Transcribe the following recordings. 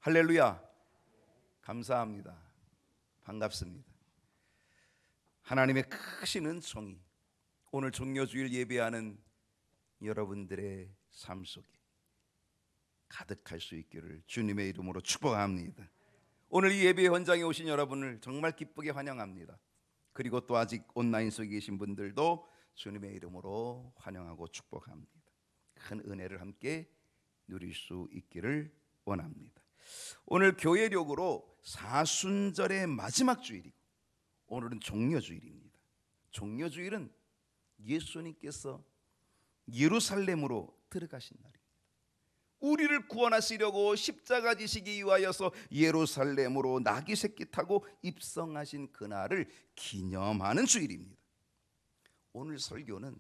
할렐루야. 감사합니다. 반갑습니다. 하나님의 크신 은총이 오늘 종려주일 예배하는 여러분들의 삶 속에 가득할 수 있기를 주님의 이름으로 축복합니다. 오늘 이 예배 현장에 오신 여러분을 정말 기쁘게 환영합니다. 그리고 또 아직 온라인 속에 계신 분들도 주님의 이름으로 환영하고 축복합니다. 큰 은혜를 함께 누릴 수 있기를 원합니다. 오늘 교회력으로 사순절의 마지막 주일이고 오늘은 종려주일입니다. 종려주일은 예수님께서 예루살렘으로 들어가신 날입니다. 우리를 구원하시려고 십자가 지시기 위하여서 예루살렘으로 나귀 새끼 타고 입성하신 그날을 기념하는 주일입니다. 오늘 설교는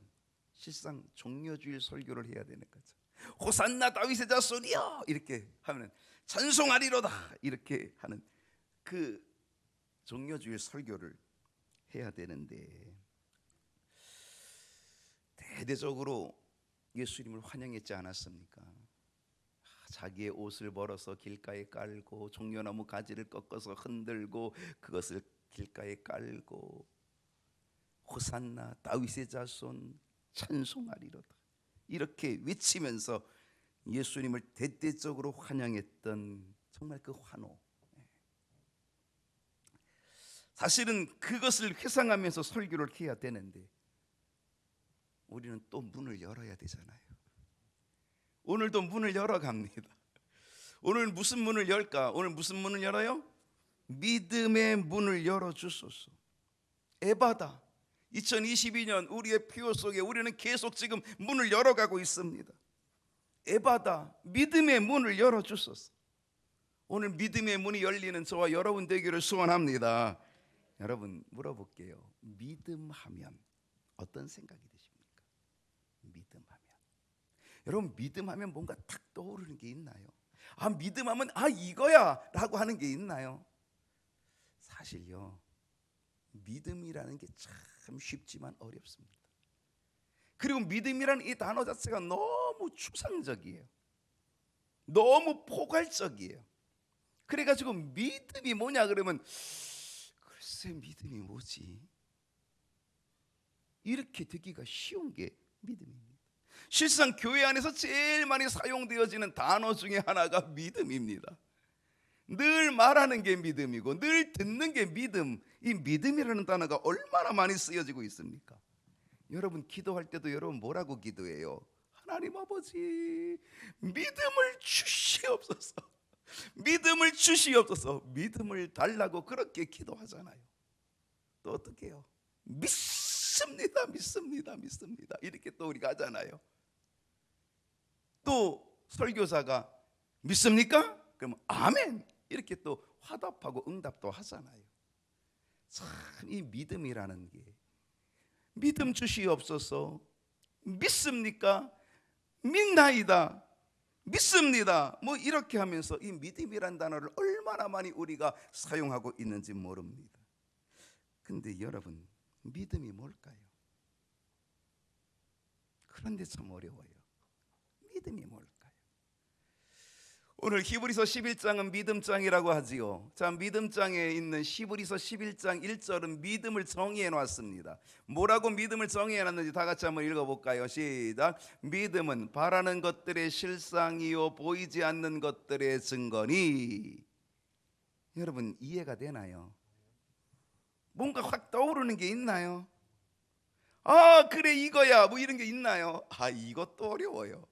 실상 종려주일 설교를 해야 되는 거죠. 호산나 다윗의 자손이여 이렇게 하면 찬송하리로다 이렇게 하는 그 종려주일 설교를 해야 되는데 대대적으로 예수님을 환영했지 않았습니까? 자기의 옷을 벌어서 길가에 깔고 종려나무 가지를 꺾어서 흔들고 그것을 길가에 깔고 호산나 다윗의 자손 찬송하리로다 이렇게 외치면서 예수님을 대대적으로 환영했던 정말 그 환호, 사실은 그것을 회상하면서 설교를 해야 되는데 우리는 또 문을 열어야 되잖아요. 오늘도 문을 열어갑니다. 오늘 무슨 문을 열까? 오늘 무슨 문을 열어요? 믿음의 문을 열어주소서. 에바다 2022년 우리의 피오 속에 우리는 계속 지금 문을 열어가고 있습니다. 에바다 믿음의 문을 열어주소서. 오늘 믿음의 문이 열리는 저와 여러분 되기를 소원합니다. 여러분 물어볼게요. 믿음하면 어떤 생각이 드십니까? 믿음하면 여러분 믿음하면 뭔가 탁 떠오르는 게 있나요? 아 믿음하면 아 이거야 라고 하는 게 있나요? 사실요 믿음이라는 게 참 쉽지만 어렵습니다. 그리고 믿음이라는 이 단어 자체가 너무 추상적이에요. 너무 포괄적이에요. 그래가지고 믿음이 뭐냐 그러면 글쎄 믿음이 뭐지? 이렇게 듣기가 쉬운 게 믿음입니다. 실상 교회 안에서 제일 많이 사용되어지는 단어 중에 하나가 믿음입니다. 늘 말하는 게 믿음이고 늘 듣는 게 믿음. 이 믿음이라는 단어가 얼마나 많이 쓰여지고 있습니까? 여러분 기도할 때도 여러분 뭐라고 기도해요? 하나님 아버지 믿음을 주시옵소서. 믿음을 주시옵소서. 믿음을 달라고 그렇게 기도하잖아요. 또 어떻게 해요? 믿습니다 믿습니다 믿습니다 이렇게 또 우리가 하잖아요. 또 설교사가 믿습니까? 그러면 아멘 이렇게 또 화답하고 응답도 하잖아요. 참 이 믿음이라는 게 믿음 주시옵소서. 믿습니까? 믿나이다. 믿습니다. 뭐 이렇게 하면서 이 믿음이란 단어를 얼마나 많이 우리가 사용하고 있는지 모릅니다. 근데 여러분 믿음이 뭘까요? 그런데 참 어려워요. 믿음이 뭘까요? 오늘 히브리서 11장은 믿음장이라고 하지요. 자, 믿음장에 있는 히브리서 11장 1절은 믿음을 정의해 놨습니다. 뭐라고 믿음을 정의해 놨는지 다 같이 한번 읽어볼까요? 시작. 믿음은 바라는 것들의 실상이요 보이지 않는 것들의 증거니. 여러분 이해가 되나요? 뭔가 확 떠오르는 게 있나요? 아 그래 이거야 뭐 이런 게 있나요? 아 이것도 어려워요.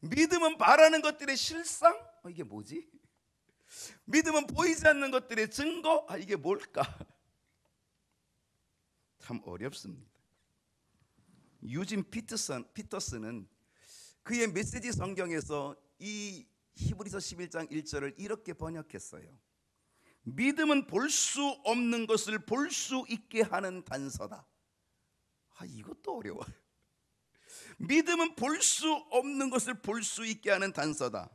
믿음은 바라는 것들의 실상? 이게 뭐지? 믿음은 보이지 않는 것들의 증거? 이게 뭘까? 참 어렵습니다. 유진 피터슨은 그의 메시지 성경에서 이 히브리서 11장 1절을 이렇게 번역했어요. 믿음은 볼 수 없는 것을 볼 수 있게 하는 단서다. 이것도 어려워요. 믿음은 볼 수 없는 것을 볼 수 있게 하는 단서다.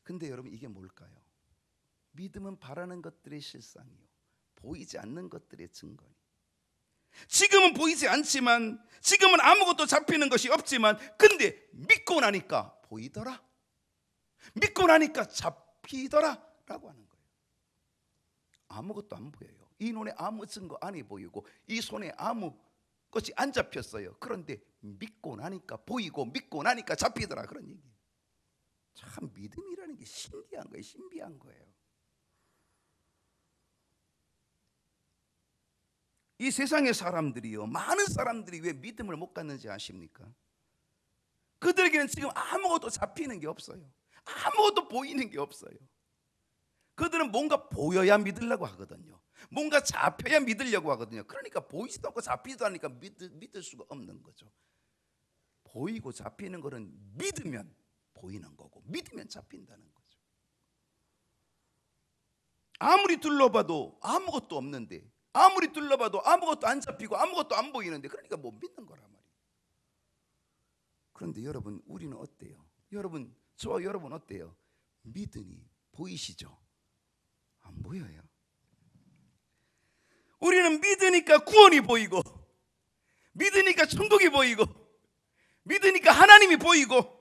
근데 여러분 이게 뭘까요? 믿음은 바라는 것들의 실상이요 보이지 않는 것들의 증거니. 지금은 보이지 않지만 지금은 아무것도 잡히는 것이 없지만 근데 믿고 나니까 보이더라. 믿고 나니까 잡히더라라고 하는 거예요. 아무것도 안 보여요. 이 눈에 아무 증거 안 보이고 이 손에 아무 것이 안 잡혔어요. 그런데 믿고 나니까 보이고 믿고 나니까 잡히더라, 그런 얘기예요. 참 믿음이라는 게 신기한 거예요. 신비한 거예요. 이 세상의 사람들이요, 많은 사람들이 왜 믿음을 못 갖는지 아십니까? 그들에게는 지금 아무것도 잡히는 게 없어요. 아무것도 보이는 게 없어요. 그들은 뭔가 보여야 믿으려고 하거든요. 뭔가 잡혀야 믿으려고 하거든요. 그러니까 보이지도 않고 잡히지도 않으니까 믿을 수가 없는 거죠. 보이고 잡히는 거는 믿으면 보이는 거고 믿으면 잡힌다는 거죠. 아무리 둘러봐도 아무것도 없는데, 아무리 둘러봐도 아무것도 안 잡히고 아무것도 안 보이는데, 그러니까 못 믿는 거란 말이에요. 그런데 여러분, 우리는 어때요? 여러분, 저와 여러분 어때요? 믿음이 보이시죠? 안 보여요. 우리는 믿으니까 구원이 보이고, 믿으니까 천국이 보이고, 믿으니까 하나님이 보이고.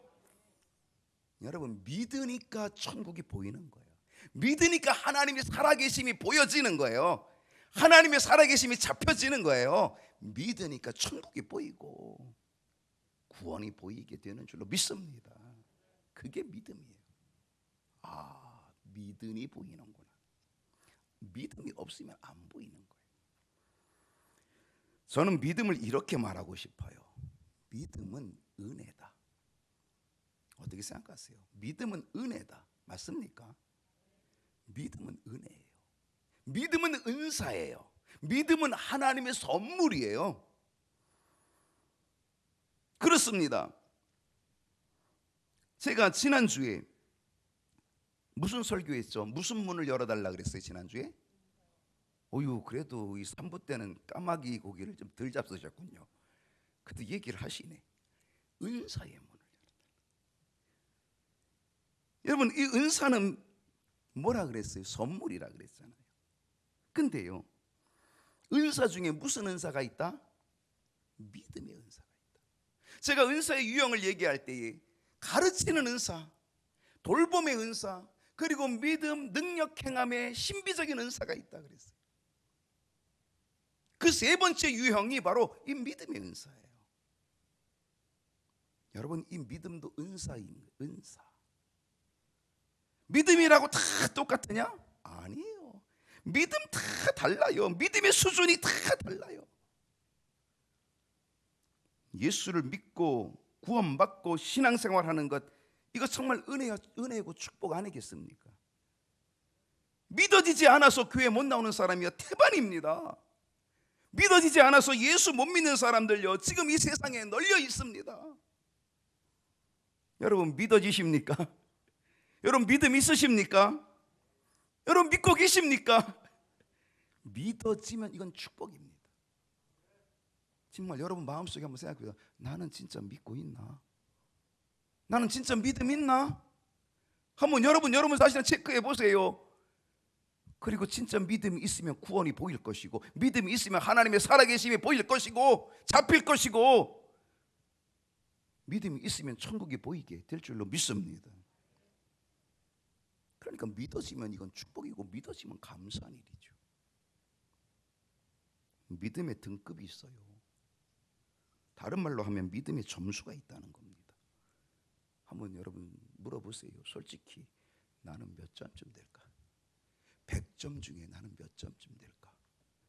여러분, 믿으니까 천국이 보이는 거예요. 믿으니까 하나님의 살아계심이 보여지는 거예요. 하나님의 살아계심이 잡혀지는 거예요. 믿으니까 천국이 보이고 구원이 보이게 되는 줄로 믿습니다. 그게 믿음이에요. 아, 믿음이 보이는구나. 믿음이 없으면 안 보이는 거예요. 저는 믿음을 이렇게 말하고 싶어요. 믿음은 은혜다. 어떻게 생각하세요? 믿음은 은혜다. 맞습니까? 믿음은 은혜예요. 믿음은 은사예요. 믿음은 하나님의 선물이에요. 그렇습니다. 제가 지난주에 무슨 설교했죠? 무슨 문을 열어달라 그랬어요, 지난주에? 그래도 이 3부 때는 까마귀 고기를 좀 덜 잡수셨군요. 그래도 얘기를 하시네. 은사의 문을 열어달라. 여러분, 이 은사는 뭐라 그랬어요? 선물이라 그랬잖아요. 근데요, 은사 중에 무슨 은사가 있다? 믿음의 은사가 있다. 제가 은사의 유형을 얘기할 때에 가르치는 은사, 돌봄의 은사, 그리고 믿음, 능력, 행함의 신비적인 은사가 있다 그랬어요. 그 세 번째 유형이 바로 이 믿음의 은사예요. 여러분, 이 믿음도 은사인 거예요. 은사. 믿음이라고 다 똑같으냐? 아니에요. 믿음 다 달라요. 믿음의 수준이 다 달라요. 예수를 믿고 구원받고 신앙생활하는 것, 이거 정말 은혜고 축복 아니겠습니까? 믿어지지 않아서 교회 못 나오는 사람이요, 태반입니다. 믿어지지 않아서 예수 못 믿는 사람들요, 지금 이 세상에 널려 있습니다. 여러분, 믿어지십니까? 여러분, 믿음 있으십니까? 여러분, 믿고 계십니까? 믿어지면 이건 축복입니다. 정말 여러분 마음속에 한번 생각해보세요. 나는 진짜 믿고 있나? 나는 진짜 믿음 있나? 한번 여러분 자신을 체크해 보세요. 그리고 진짜 믿음이 있으면 구원이 보일 것이고, 믿음이 있으면 하나님의 살아계심이 보일 것이고, 잡힐 것이고, 믿음이 있으면 천국이 보이게 될 줄로 믿습니다. 그러니까 믿어지면 이건 축복이고, 믿어지면 감사한 일이죠. 믿음의 등급이 있어요. 다른 말로 하면 믿음의 점수가 있다는 겁니다. 한번 여러분 물어보세요. 솔직히 나는 몇 점쯤 될까? 100점 중에 나는 몇 점쯤 될까?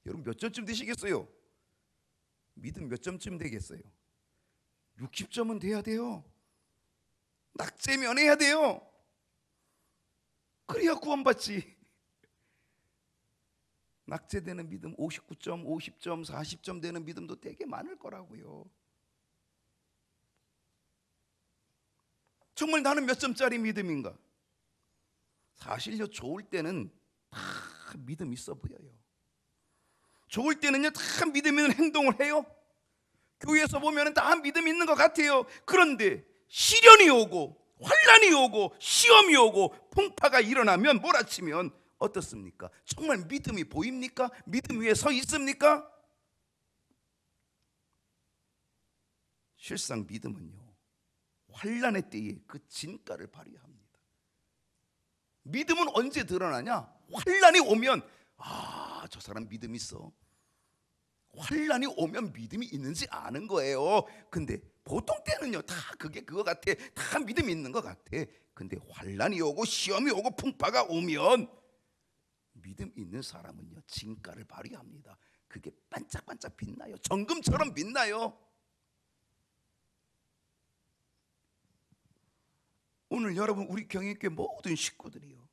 여러분 몇 점쯤 되시겠어요? 믿음 몇 점쯤 되겠어요? 60점은 돼야 돼요. 낙제 면해야 돼요. 그래야 구원받지. 낙제되는 믿음 59점, 50점, 40점 되는 믿음도 되게 많을 거라고요. 정말 나는 몇 점짜리 믿음인가? 사실요, 좋을 때는 다 믿음 있어 보여요. 좋을 때는요, 다 믿음 있는 행동을 해요. 교회에서 보면 다 믿음 있는 것 같아요. 그런데 시련이 오고 환난이 오고 시험이 오고 풍파가 일어나면, 몰아치면 어떻습니까? 정말 믿음이 보입니까? 믿음 위에 서 있습니까? 실상 믿음은요, 환난의 때에 그 진가를 발휘합니다. 믿음은 언제 드러나냐? 환난이 오면 저 사람 믿음 있어. 환난이 오면 믿음이 있는지 아는 거예요. 근데 보통 때는요 다 그거 같아. 다 믿음이 있는 것 같아. 근데 환난이 오고 시험이 오고 풍파가 오면 믿음 있는 사람은요 진가를 발휘합니다. 그게 반짝반짝 빛나요. 정금처럼 빛나요. 오늘 여러분 우리 경영교회 모든 식구들이요,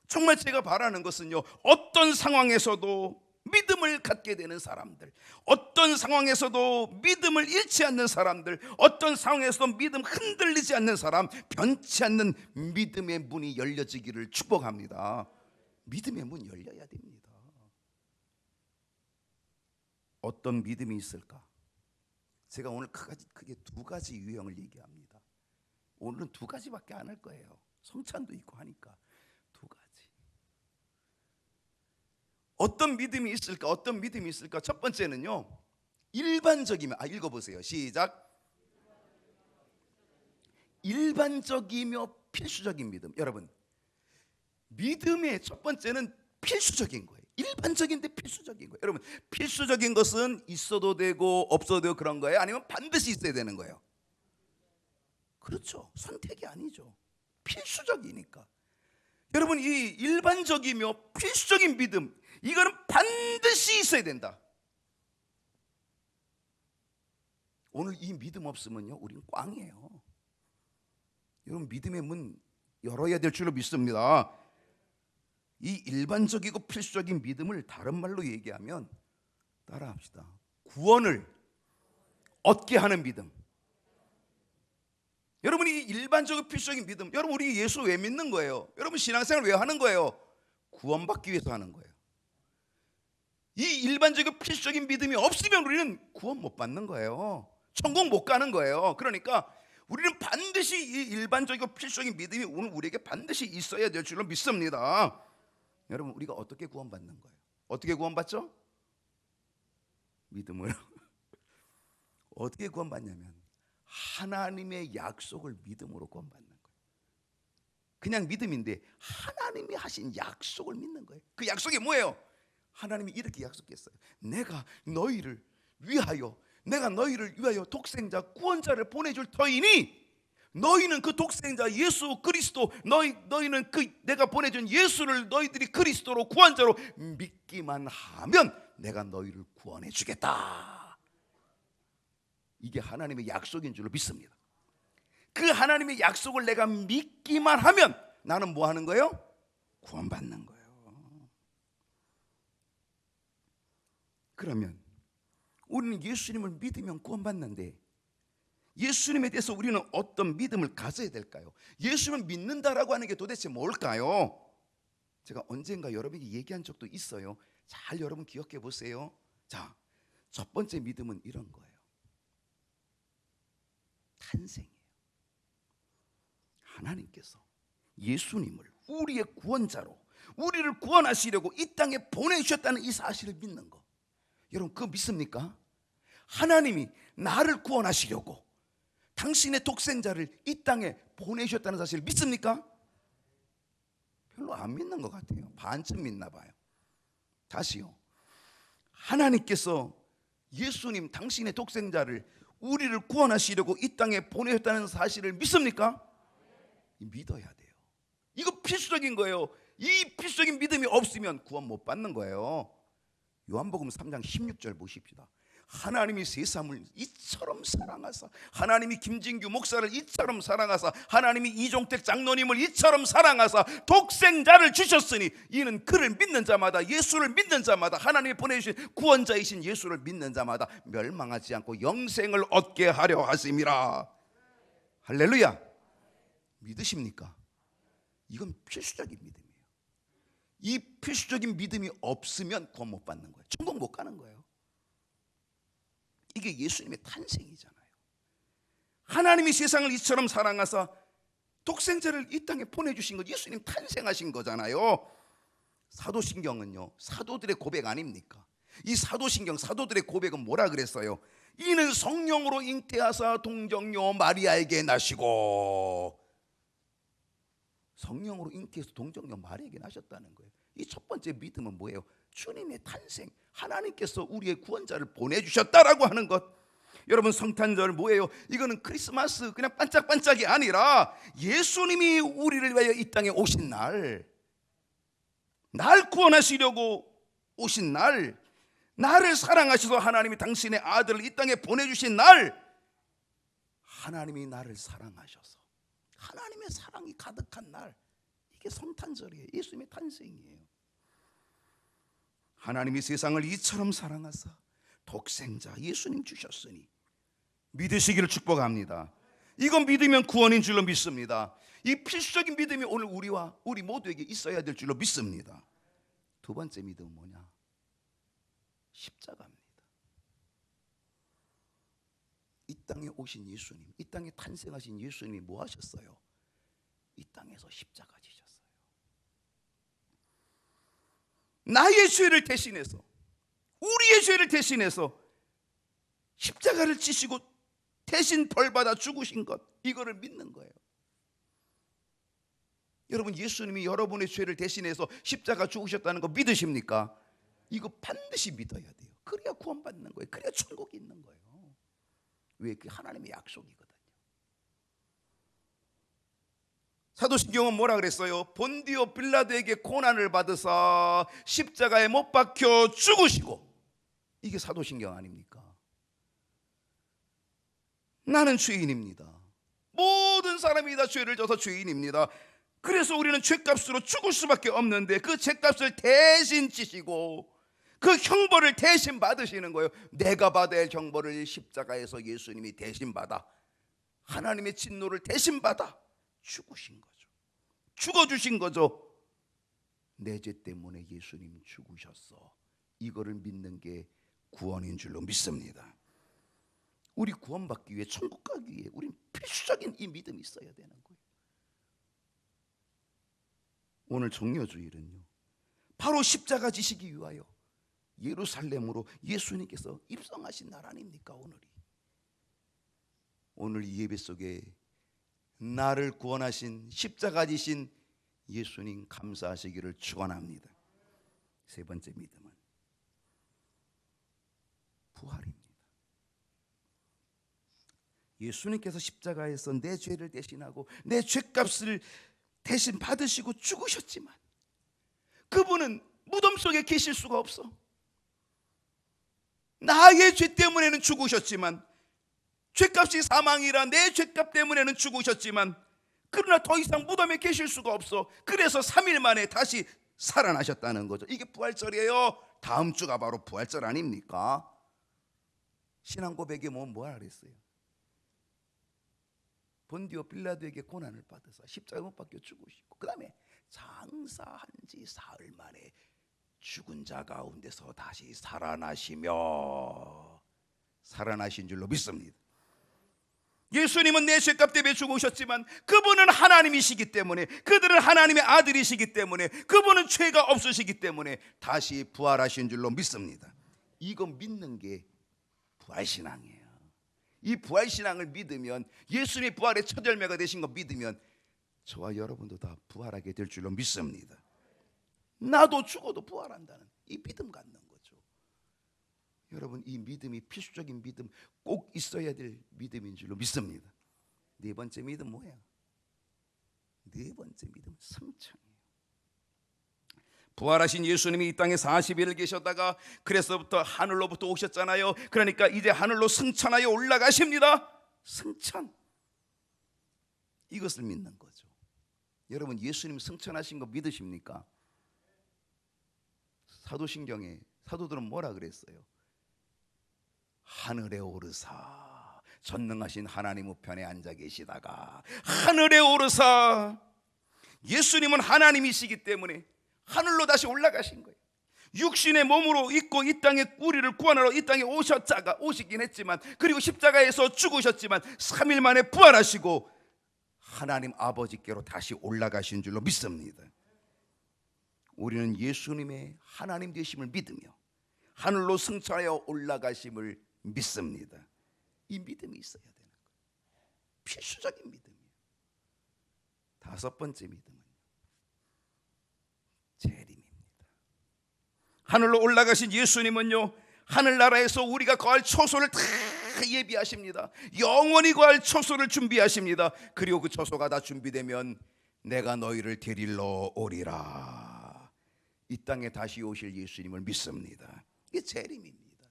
정말 제가 바라는 것은요, 어떤 상황에서도 믿음을 갖게 되는 사람들, 어떤 상황에서도 믿음을 잃지 않는 사람들, 어떤 상황에서도 믿음 흔들리지 않는 사람, 변치 않는 믿음의 문이 열려지기를 축복합니다. 믿음의 문 열려야 됩니다. 어떤 믿음이 있을까? 제가 오늘 크게 두 가지 유형을 얘기합니다. 오늘은 두 가지밖에 안 할 거예요. 성찬도 있고 하니까 두 가지. 어떤 믿음이 있을까? 어떤 믿음이 있을까? 첫 번째는요, 일반적이며, 읽어보세요. 시작. 일반적이며 필수적인 믿음. 여러분, 믿음의 첫 번째는 필수적인 거예요. 일반적인데 필수적인 거예요. 여러분, 필수적인 것은 있어도 되고 없어도 되고 그런 거예요? 아니면 반드시 있어야 되는 거예요? 그렇죠. 선택이 아니죠. 필수적이니까. 여러분, 이 일반적이며 필수적인 믿음, 이거는 반드시 있어야 된다. 오늘 이 믿음 없으면요 우린 꽝이에요. 여러분, 믿음의 문 열어야 될 줄로 믿습니다. 이 일반적이고 필수적인 믿음을 다른 말로 얘기하면, 따라합시다, 구원을 얻게 하는 믿음. 여러분, 이 일반적이고 필수적인 믿음, 여러분 우리 예수 왜 믿는 거예요? 여러분 신앙생활 왜 하는 거예요? 구원받기 위해서 하는 거예요. 이 일반적이고 필수적인 믿음이 없으면 우리는 구원 못 받는 거예요. 천국 못 가는 거예요. 그러니까 우리는 반드시 이 일반적이고 필수적인 믿음이 오늘 우리에게 반드시 있어야 될 줄로 믿습니다. 여러분, 우리가 어떻게 구원받는 거예요? 어떻게 구원받죠? 믿음으로. 어떻게 구원받냐면 하나님의 약속을 믿음으로 구원받는 거예요. 그냥 믿음인데 하나님이 하신 약속을 믿는 거예요. 그 약속이 뭐예요? 하나님이 이렇게 약속했어요. 내가 너희를 위하여 독생자 구원자를 보내줄 터이니 너희는 그 독생자 예수 그리스도, 너희는 그 내가 보내준 예수를 너희들이 그리스도로 구원자로 믿기만 하면 내가 너희를 구원해 주겠다. 이게 하나님의 약속인 줄로 믿습니다. 그 하나님의 약속을 내가 믿기만 하면 나는 뭐 하는 거예요? 구원받는 거예요. 그러면 우리는 예수님을 믿으면 구원받는데, 예수님에 대해서 우리는 어떤 믿음을 가져야 될까요? 예수님을 믿는다라고 하는 게 도대체 뭘까요? 제가 언젠가 여러분에게 얘기한 적도 있어요. 잘 여러분 기억해 보세요. 자, 첫 번째 믿음은 이런 거예요. 탄생이에요. 하나님께서 예수님을 우리의 구원자로, 우리를 구원하시려고 이 땅에 보내주셨다는 이 사실을 믿는 거. 여러분, 그거 믿습니까? 하나님이 나를 구원하시려고 당신의 독생자를 이 땅에 보내주셨다는 사실을 믿습니까? 별로 안 믿는 것 같아요. 반쯤 믿나 봐요. 다시요. 하나님께서 예수님, 당신의 독생자를 우리를 구원하시려고 이 땅에 보내셨다는 사실을 믿습니까? 믿어야 돼요. 이거 필수적인 거예요. 이 필수적인 믿음이 없으면 구원 못 받는 거예요. 요한복음 3장 16절 보십시다. 하나님이 세상을 이처럼 사랑하사, 하나님이 김진규 목사를 이처럼 사랑하사, 하나님이 이종택 장로님을 이처럼 사랑하사 독생자를 주셨으니 이는 그를 믿는 자마다, 예수를 믿는 자마다, 하나님이 보내주신 구원자이신 예수를 믿는 자마다 멸망하지 않고 영생을 얻게 하려 하심이라. 할렐루야. 믿으십니까? 이건 필수적인 믿음이에요. 이 필수적인 믿음이 없으면 구원 못 받는 거예요. 천국 못 가는 거예요. 이게 예수님의 탄생이잖아요. 하나님이 세상을 이처럼 사랑하사 독생자를 이 땅에 보내주신 거, 예수님 탄생하신 거잖아요. 사도신경은요, 사도들의 고백 아닙니까? 이 사도신경, 사도들의 고백은 뭐라 그랬어요? 이는 성령으로 잉태하사 동정녀 마리아에게 나시고, 성령으로 잉태해서 동정녀 마리아에게 나셨다는 거예요. 이 첫 번째 믿음은 뭐예요? 주님의 탄생, 하나님께서 우리의 구원자를 보내주셨다라고 하는 것. 여러분, 성탄절 뭐예요? 이거는 크리스마스 그냥 반짝반짝이 아니라 예수님이 우리를 위하여 이 땅에 오신 날, 날 구원하시려고 오신 날, 나를 사랑하셔서 하나님이 당신의 아들을 이 땅에 보내주신 날, 하나님이 나를 사랑하셔서 하나님의 사랑이 가득한 날, 이게 성탄절이에요. 예수님의 탄생이에요. 하나님이 세상을 이처럼 사랑하사 독생자 예수님 주셨으니 믿으시기를 축복합니다. 이건 믿으면 구원인 줄로 믿습니다. 이 필수적인 믿음이 오늘 우리 모두에게 있어야 될 줄로 믿습니다. 두 번째 믿음은 뭐냐? 십자가입니다. 이 땅에 오신 예수님, 이 땅에 탄생하신 예수님이 뭐 하셨어요? 이 땅에서 십자가 지셨어요. 나의 죄를 대신해서, 우리의 죄를 대신해서 십자가를 지시고 대신 벌받아 죽으신 것, 이거를 믿는 거예요. 여러분, 예수님이 여러분의 죄를 대신해서 십자가 죽으셨다는 거 믿으십니까? 이거 반드시 믿어야 돼요. 그래야 구원받는 거예요. 그래야 천국이 있는 거예요. 왜? 그게 하나님의 약속이거든요. 사도신경은 뭐라 그랬어요? 본디오 빌라도에게 고난을 받으사 십자가에 못 박혀 죽으시고, 이게 사도신경 아닙니까? 나는 죄인입니다. 모든 사람이 다 죄를 져서 죄인입니다. 그래서 우리는 죄값으로 죽을 수밖에 없는데 그 죄값을 대신 지시고 그 형벌을 대신 받으시는 거예요. 내가 받아야 할 형벌을 십자가에서 예수님이 대신 받아, 하나님의 진노를 대신 받아 죽으신 거죠. 죽어주신 거죠. 내 죄 때문에 예수님 죽으셨어. 이거를 믿는 게 구원인 줄로 믿습니다. 우리 구원받기 위해, 천국 가기 위해 우리는 필수적인 이 믿음이 있어야 되는 거예요. 오늘 종려주일은요, 바로 십자가 지시기 위하여 예루살렘으로 예수님께서 입성하신 날 아닙니까? 오늘 이 예배 속에 나를 구원하신, 십자가 지신 예수님 감사하시기를 축원합니다. 세 번째 믿음은 부활입니다. 예수님께서 십자가에서 내 죄를 대신하고 내 죄값을 대신 받으시고 죽으셨지만 그분은 무덤 속에 계실 수가 없어. 나의 죄 때문에는 죽으셨지만, 죄값이 사망이라 내 죄값 때문에는 죽으셨지만, 그러나 더 이상 무덤에 계실 수가 없어. 그래서 3일 만에 다시 살아나셨다는 거죠. 이게 부활절이에요. 다음 주가 바로 부활절 아닙니까? 신앙 고백에 뭐라 그랬어요? 본디오 빌라도에게 고난을 받으사 십자가에 못 박혀 죽으시고, 그 다음에 장사한 지 사흘 만에 죽은 자 가운데서 다시 살아나시며 살아나신 줄로 믿습니다. 예수님은 내 죄값 때문에 죽으셨지만 그분은 하나님이시기 때문에, 그들은 하나님의 아들이시기 때문에, 그분은 죄가 없으시기 때문에 다시 부활하신 줄로 믿습니다. 이거 믿는 게 부활신앙이에요. 이 부활신앙을 믿으면, 예수님이 부활의 첫 열매가 되신 거 믿으면 저와 여러분도 다 부활하게 될 줄로 믿습니다. 나도 죽어도 부활한다는 이 믿음 갖는 거죠. 여러분, 이 믿음이 필수적인 믿음, 꼭 있어야 될 믿음인 줄로 믿습니다. 네 번째 믿음 뭐야? 네 번째 믿음은 승천이에요. 부활하신 예수님이 이 땅에 40일을 계셨다가 그래서부터 하늘로부터 오셨잖아요. 그러니까 이제 하늘로 승천하여 올라가십니다. 승천, 이것을 믿는 거죠. 여러분, 예수님 승천하신 거 믿으십니까? 사도신경에 사도들은 뭐라 그랬어요? 하늘에 오르사 전능하신 하나님 우편에 앉아 계시다가 하늘에 오르사, 예수님은 하나님이시기 때문에 하늘로 다시 올라가신 거예요. 육신의 몸으로 있고 이 땅에 우리를 구원하러 이 땅에 오시긴 했지만, 그리고 십자가에서 죽으셨지만 3일 만에 부활하시고 하나님 아버지께로 다시 올라가신 줄로 믿습니다. 우리는 예수님의 하나님 되심을 믿으며 하늘로 승천하여 올라가심을 믿습니다. 이 믿음이 있어야 되는 거예요. 필수적인 믿음이에요. 다섯 번째 믿음은요, 하늘로 올라가신 예수님은요, 하늘나라에서 우리가 거할 초소를 다 예비하십니다. 영원히 거할 초소를 준비하십니다. 그리고 그 초소가 다 준비되면 내가 너희를 데리러 오리라. 이 땅에 다시 오실 예수님을 믿습니다. 이게 재림입니다.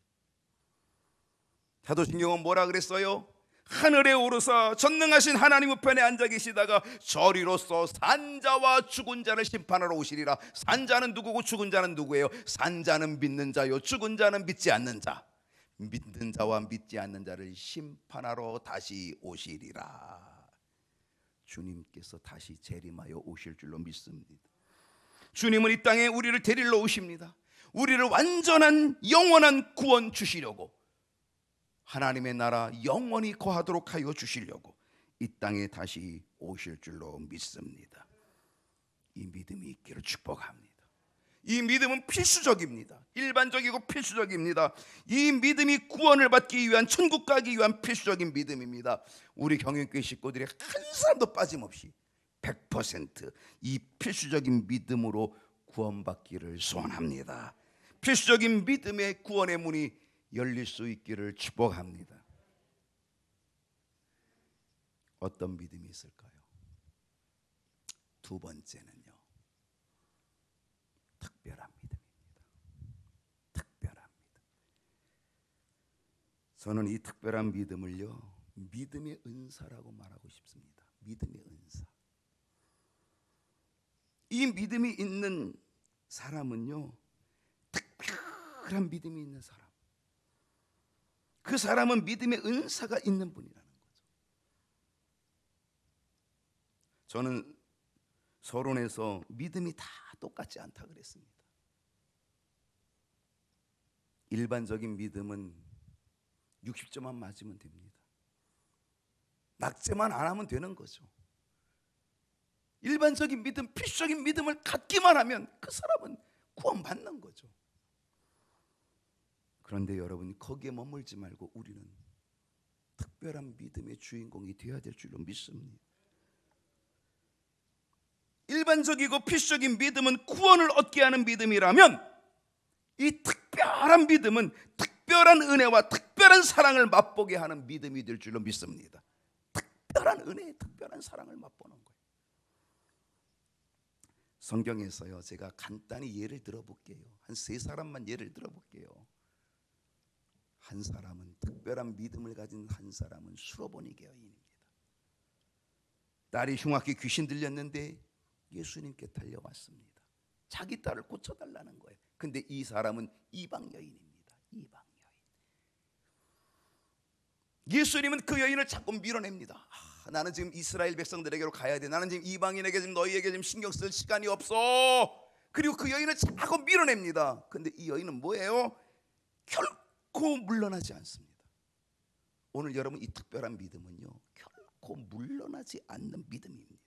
사도신경은 뭐라 그랬어요? 하늘에 오르사 전능하신 하나님 우편에 앉아 계시다가 저리로서 산자와 죽은 자를 심판하러 오시리라. 산자는 누구고 죽은 자는 누구예요? 산자는 믿는 자요, 죽은 자는 믿지 않는 자. 믿는 자와 믿지 않는 자를 심판하러 다시 오시리라. 주님께서 다시 재림하여 오실 줄로 믿습니다. 주님은 이 땅에 우리를 데리러 오십니다. 우리를 완전한 영원한 구원 주시려고, 하나님의 나라 영원히 거하도록 하여 주시려고 이 땅에 다시 오실 줄로 믿습니다. 이 믿음이 있기를 축복합니다. 이 믿음은 필수적입니다. 일반적이고 필수적입니다. 이 믿음이 구원을 받기 위한, 천국 가기 위한 필수적인 믿음입니다. 우리 경영교회 식구들이 한 사람도 빠짐없이 100% 필수적인 믿음으로 구원받기를 소원합니다. 필수적인 믿음의 구원의 문이 열릴 수 있기를 축복합니다. 어떤 믿음이 있을까요? 두 번째는요, 특별한 믿음입니다. 특별한 믿음. 저는 이 특별한 믿음을요, 믿음의 은사라고 말하고 싶습니다. 믿음의 은사. 이 믿음이 있는 사람은요, 특별한 믿음이 있는 사람, 그 사람은 믿음의 은사가 있는 분이라는 거죠. 저는 서론에서 믿음이 다 똑같지 않다 그랬습니다. 일반적인 믿음은 60점만 맞으면 됩니다. 낙제만 안 하면 되는 거죠. 일반적인 믿음, 필수적인 믿음을 갖기만 하면 그 사람은 구원받는 거죠. 그런데 여러분, 거기에 머물지 말고 우리는 특별한 믿음의 주인공이 되어야 될 줄로 믿습니다. 일반적이고 필수적인 믿음은 구원을 얻게 하는 믿음이라면, 이 특별한 믿음은 특별한 은혜와 특별한 사랑을 맛보게 하는 믿음이 될 줄로 믿습니다. 특별한 은혜, 특별한 사랑을 맛보는 거예요. 성경에서요, 제가 간단히 예를 들어볼게요. 한 세 사람만 예를 들어볼게요. 한 사람은, 특별한 믿음을 가진 한 사람은 수로보니 여인입니다. 딸이 흉악히 귀신 들렸는데 예수님께 달려왔습니다. 자기 딸을 고쳐달라는 거예요. 근데 이 사람은 이방 여인입니다. 이방 여인. 예수님은 그 여인을 자꾸 밀어냅니다. 나는 지금 이스라엘 백성들에게로 가야 돼. 나는 지금 이방인에게, 지금 너희에게 지금 신경 쓸 시간이 없어. 그리고 그 여인을 자꾸 밀어냅니다. 근데 이 여인은 뭐예요? 결코 물러나지 않습니다. 오늘 여러분, 이 특별한 믿음은요, 결코 물러나지 않는 믿음입니다.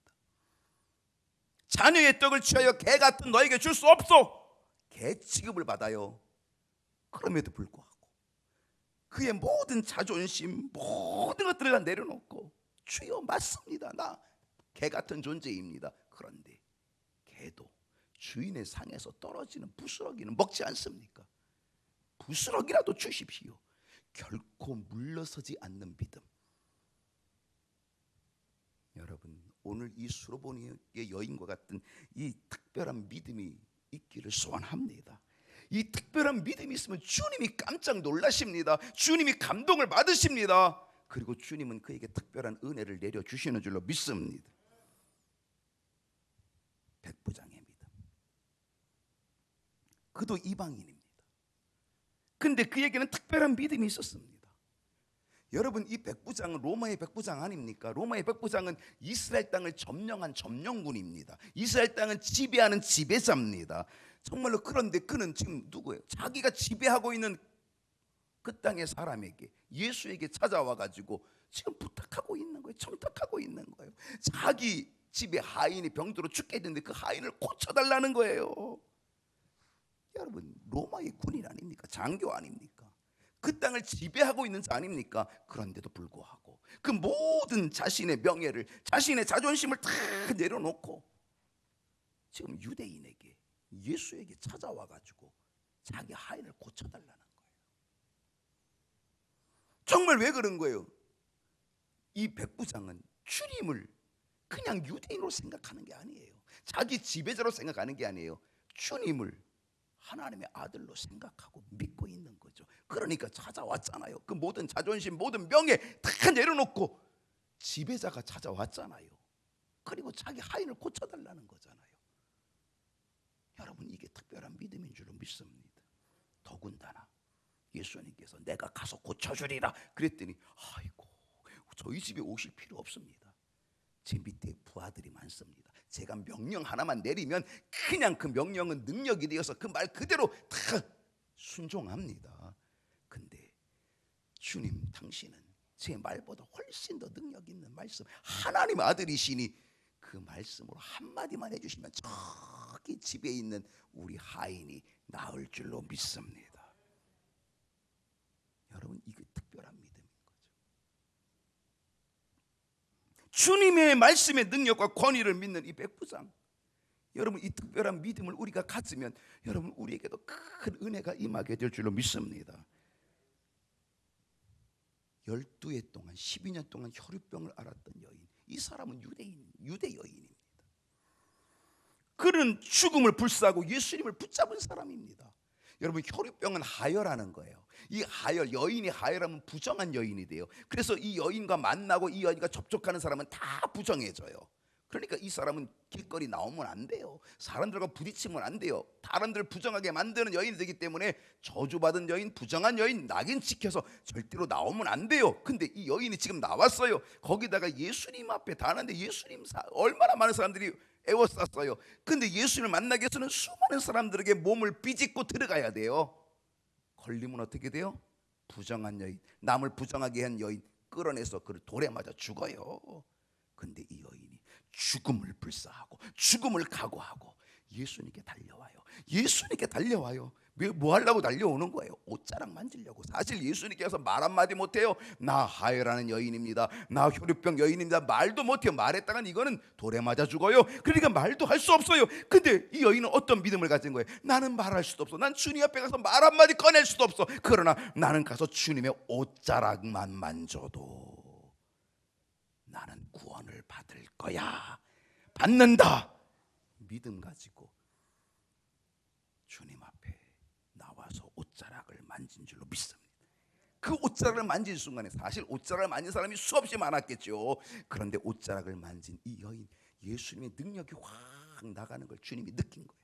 자녀의 떡을 취하여 개 같은 너에게 줄 수 없어. 개 취급을 받아요. 그럼에도 불구하고 그의 모든 자존심, 모든 것들을 다 내려놓고, 주여 맞습니다, 나 개 같은 존재입니다. 그런데 개도 주인의 상에서 떨어지는 부스러기는 먹지 않습니까? 부스러기라도 주십시오. 결코 물러서지 않는 믿음. 여러분, 오늘 이 수로보니의 여인과 같은 이 특별한 믿음이 있기를 소원합니다. 이 특별한 믿음이 있으면 주님이 깜짝 놀라십니다. 주님이 감동을 받으십니다. 그리고 주님은 그에게 특별한 은혜를 내려주시는 줄로 믿습니다. 백부장의 믿음. 그도 이방인입니다. 근데 그에게는 특별한 믿음이 있었습니다. 여러분, 이 백부장은 로마의 백부장 아닙니까? 로마의 백부장은 이스라엘 땅을 점령한 점령군입니다. 이스라엘 땅은 지배하는 지배자입니다. 정말로. 그런데 그는 지금 누구예요? 자기가 지배하고 있는 그 땅의 사람에게, 예수에게 찾아와 가지고 지금 부탁하고 있는 거예요. 청탁하고 있는 거예요. 자기 집에 하인이 병들어 죽게 됐는데 그 하인을 고쳐달라는 거예요. 여러분, 로마의 군인 아닙니까? 장교 아닙니까? 그 땅을 지배하고 있는 자 아닙니까? 그런데도 불구하고 그 모든 자신의 명예를, 자신의 자존심을 다 내려놓고 지금 유대인에게, 예수에게 찾아와 가지고 자기 하인을 고쳐달라는 거예요. 정말 왜 그런 거예요? 이 백부장은 주님을 그냥 유대인으로 생각하는 게 아니에요. 자기 지배자로 생각하는 게 아니에요. 주님을 하나님의 아들로 생각하고 믿고 있는 거죠. 그러니까 찾아왔잖아요. 그 모든 자존심, 모든 명예 다 내려놓고 지배자가 찾아왔잖아요. 그리고 자기 하인을 고쳐달라는 거잖아요. 여러분, 이게 특별한 믿음인 줄로 믿습니다. 더군다나 예수님께서 내가 가서 고쳐주리라 그랬더니, 아이고, 저희 집에 오실 필요 없습니다. 제 밑에 부하들이 많습니다. 제가 명령 하나만 내리면 그냥 그 명령은 능력이 되어서 그 말 그대로 다 순종합니다. 근데 주님, 당신은 제 말보다 훨씬 더 능력 있는 말씀, 하나님 아들이시니 그 말씀으로 한마디만 해주시면 저기 집에 있는 우리 하인이 나을 줄로 믿습니다. 여러분, 이게 특별한 믿음인 거죠. 주님의 말씀의 능력과 권위를 믿는 이 백부장, 여러분, 이 특별한 믿음을 우리가 가지면 여러분, 우리에게도 큰 은혜가 임하게 될 줄로 믿습니다. 12해 동안 12년 동안 혈유병을 앓았던 여인, 이 사람은 유대 여인입니다. 그는 죽음을 불사하고 예수님을 붙잡은 사람입니다. 여러분, 혈유병은 하혈하는 거예요. 이 하혈, 여인이 하혈하면 부정한 여인이 돼요. 그래서 이 여인과 만나고 이 여인과 접촉하는 사람은 다 부정해져요. 그러니까 이 사람은 길거리 나오면 안 돼요. 사람들과 부딪히면 안 돼요. 사람들을 부정하게 만드는 여인이 되기 때문에 저주받은 여인, 부정한 여인, 낙인 찍혀서 절대로 나오면 안 돼요. 근데 이 여인이 지금 나왔어요. 거기다가 예수님 앞에 다는데 예수님 얼마나 많은 사람들이 애워쌌어요. 근데 예수님을 만나기 위해서는 수많은 사람들에게 몸을 비집고 들어가야 돼요. 걸리면 어떻게 돼요? 부정한 여인, 남을 부정하게 한 여인 끌어내서 그를 돌에 맞아 죽어요. 근데 이 여인이 죽음을 불사하고 죽음을 각오하고 예수님께 달려와요. 예수님께 달려와요. 뭐 하려고 달려오는 거예요? 옷자락 만지려고. 사실 예수님께서 말 한마디 못해요. 나 하혈하는 여인입니다, 나 혈유병 여인입니다, 말도 못해요. 말했다간 이거는 돌에 맞아 죽어요. 그러니까 말도 할 수 없어요. 근데 이 여인은 어떤 믿음을 가진 거예요? 나는 말할 수도 없어. 난 주님 앞에 가서 말 한마디 꺼낼 수도 없어. 그러나 나는 가서 주님의 옷자락만 만져도 나는 구원을 받을 거야. 받는다. 믿음 가지고 주님 앞에 나와서 옷자락을 만진 줄로 믿습니다. 그 옷자락을 만진 순간에, 사실 옷자락을 만진 사람이 수없이 많았겠죠. 그런데 옷자락을 만진 이 여인, 예수님의 능력이 확 나가는 걸 주님이 느낀 거예요.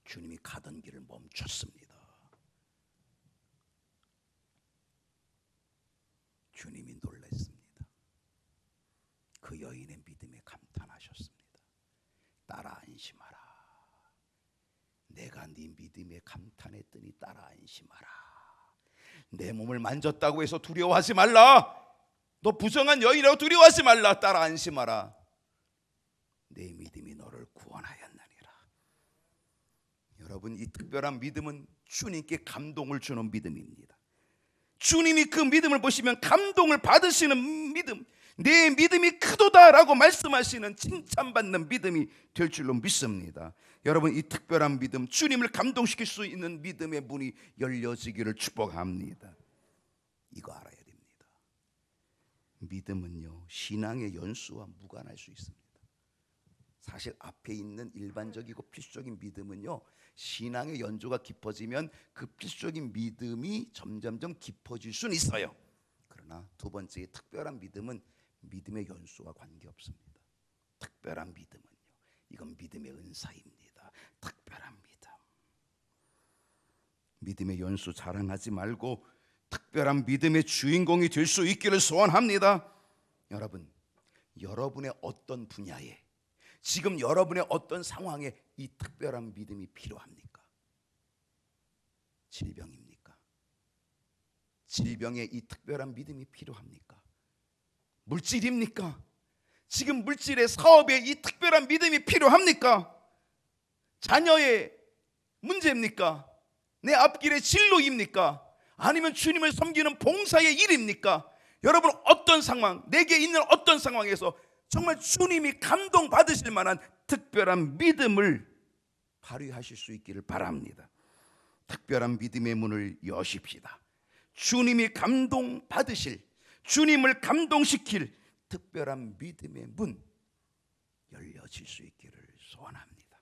주님이 가던 길을 멈췄습니다. 주님이 놀랐습니다. 그 여인의 믿음에 감탄하셨습니다. 따라 안심하라. 내가 네 믿음에 감탄했더니 따라 안심하라. 내 몸을 만졌다고 해서 두려워하지 말라. 너 부정한 여인이라고 두려워하지 말라. 따라 안심하라. 내 믿음이 너를 구원하였느니라. 여러분, 이 특별한 믿음은 주님께 감동을 주는 믿음입니다. 주님이 그 믿음을 보시면 감동을 받으시는 믿음, 내 믿음이 크도다라고 말씀하시는 칭찬받는 믿음이 될 줄로 믿습니다. 여러분, 이 특별한 믿음, 주님을 감동시킬 수 있는 믿음의 문이 열려지기를 축복합니다. 이거 알아야 됩니다. 믿음은요, 신앙의 연수와 무관할 수 있습니다. 사실 앞에 있는 일반적이고 필수적인 믿음은요, 신앙의 연조가 깊어지면 그 필수적인 믿음이 점점점 깊어질 수는 있어요. 그러나 두 번째, 특별한 믿음은 믿음의 연수와 관계없습니다. 특별한 믿음은요, 이건 믿음의 은사입니다. 특별한 믿음, 믿음의 연수 자랑하지 말고 특별한 믿음의 주인공이 될 수 있기를 소원합니다. 여러분, 여러분의 어떤 분야에, 지금 여러분의 어떤 상황에 이 특별한 믿음이 필요합니까? 질병입니까? 질병에 이 특별한 믿음이 필요합니까? 물질입니까? 지금 물질의 사업에 이 특별한 믿음이 필요합니까? 자녀의 문제입니까? 내 앞길의 진로입니까? 아니면 주님을 섬기는 봉사의 일입니까? 여러분, 어떤 상황, 내게 있는 어떤 상황에서 정말 주님이 감동받으실 만한 특별한 믿음을 발휘하실 수 있기를 바랍니다. 특별한 믿음의 문을 여십시다. 주님이 감동받으실, 주님을 감동시킬 특별한 믿음의 문 열려질 수 있기를 소원합니다.